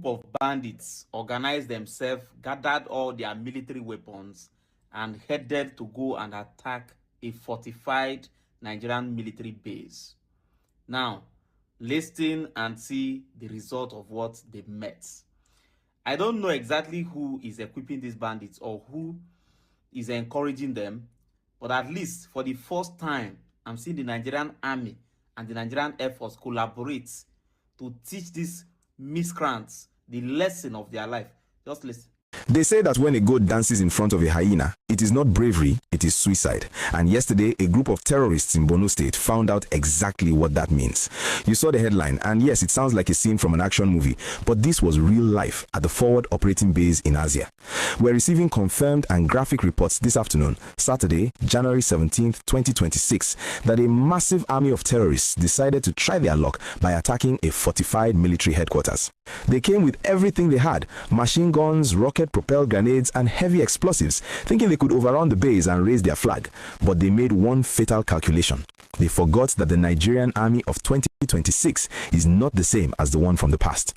group of bandits organized themselves, gathered all their military weapons, and headed to go and attack a fortified Nigerian military base. Now, listen and see the result of what they met. I don't know exactly who is equipping these bandits or who is encouraging them, but at least for the first time, I'm seeing the Nigerian Army and the Nigerian Air Force collaborate to teach these miscreants the lesson of their life. Just listen. They say that when a goat dances in front of a hyena, it is not bravery, it is suicide. And yesterday, a group of terrorists in Borno State found out exactly what that means. You saw the headline, and yes, it sounds like a scene from an action movie, but this was real life at the forward operating base in Asia. We're receiving confirmed and graphic reports this afternoon, Saturday, January 17th, 2026, that a massive army of terrorists decided to try their luck by attacking a fortified military headquarters. They came with everything they had: machine guns, rocket-propelled grenades, and heavy explosives, thinking they could overrun the base and raise their flag. But they made one fatal calculation. They forgot that the Nigerian army of 2026 is not the same as the one from the past.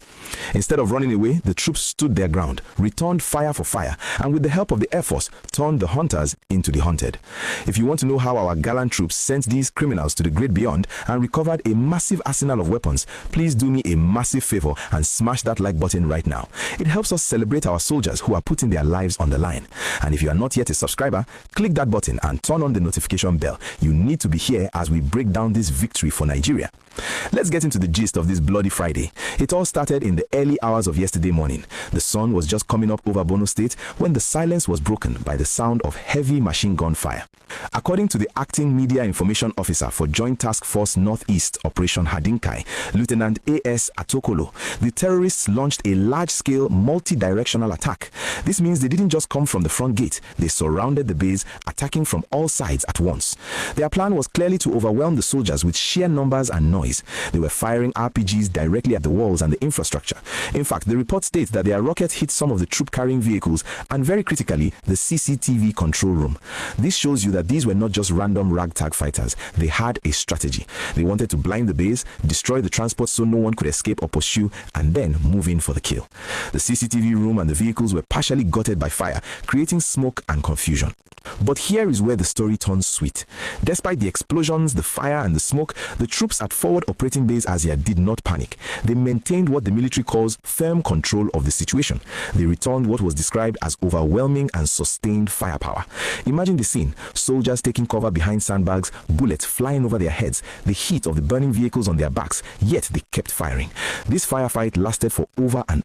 Instead of running away, the troops stood their ground, returned fire for fire, and with the help of the Air Force, turned the hunters into the hunted. If you want to know how our gallant troops sent these criminals to the great beyond and recovered a massive arsenal of weapons, please do me a massive favor and smash that like button right now. It helps us celebrate our soldiers who are putting their lives on the line. And if you are not yet a subscriber, click that button and turn on the notification bell. You need to be here as we break down this victory for Nigeria. Let's get into the gist of this bloody Friday. It all started in the early hours of yesterday morning. The sun was just coming up over Borno State when the silence was broken by the sound of heavy machine gun fire. According to the acting media information officer for Joint Task Force Northeast Operation Hadinkai, Lieutenant A.S. Atokolo, the terrorists launched a large-scale multi-directional attack. This means they didn't just come from the front gate, they surrounded the base, attacking from all sides at once. Their plan was clearly to overwhelm the soldiers with sheer numbers and noise. They were firing RPGs directly at the walls and the infrastructure. In fact, the report states that their rockets hit some of the troop-carrying vehicles and, very critically, the CCTV control room. This shows you that these were not just random ragtag fighters. They had a strategy. They wanted to blind the base, destroy the transport so no one could escape or pursue, and then move in for the kill. The CCTV room and the vehicles were partially gutted by fire, creating smoke and confusion. But here is where the story turns sweet. Despite the explosions, the fire, and the smoke, the troops at Forward Operating Base Asia did not panic. They maintained what the military calls firm control of the situation. They returned what was described as overwhelming and sustained firepower. Imagine the scene: soldiers taking cover behind sandbags, bullets flying over their heads, the heat of the burning vehicles on their backs, yet they kept firing. This firefight lasted for over an